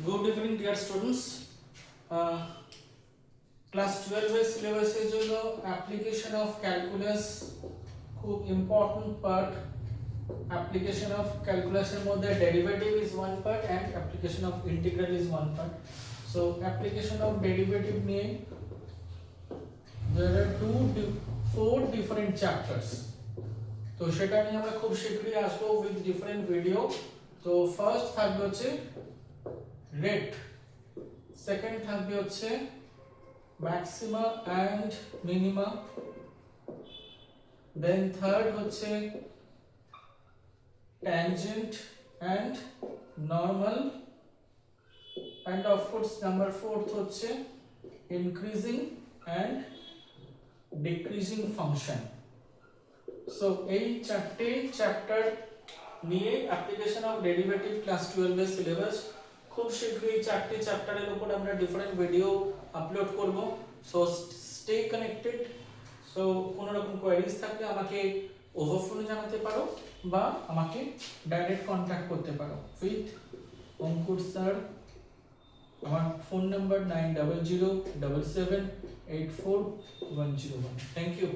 Good evening dear students. Class 12 এর সিলেবাসের জন্য অ্যাপ্লিকেশন অফ ক্যালকুলাস খুব ইম্পর্টেন্ট পার্ট। অ্যাপ্লিকেশন অফ ক্যালকুলাসের মধ্যে derivative is one part and application of integral is one part. So application of derivative নিয়ে there are four different chapters. তো সেটা নিয়ে আমরা খুব শীঘ্রই আসবো উইথ ডিফারেন্ট ভিডিও। তো ফার্স্ট থাকবে হচ্ছে রেট, সেকেন্ড থাকবে হচ্ছে maxima and minima, then third হচ্ছে tangent and normal, and of course number fourth হচ্ছে increasing and decreasing function. So এই চারটে চ্যাপ্টার নিয়ে অ্যাপ্লিকেশন অফ ডেরিভেটিভ ক্লাস 12 এর সিলেবাস। খুব শীঘ্রই চারটে চ্যাপ্টারের উপর আমরা ডিফারেন্ট ভিডিও আপলোড করব। So stay connected. সো কোনো রকম কোয়েরিজ থাকলে আমাকে ওভারফোনে জানাতে পারো বা আমাকে ডাইরেক্ট কন্ট্যাক্ট করতে পারো উইথ অঙ্কুর স্যার। আমার ফোন নাম্বার 9007784101। Thank you.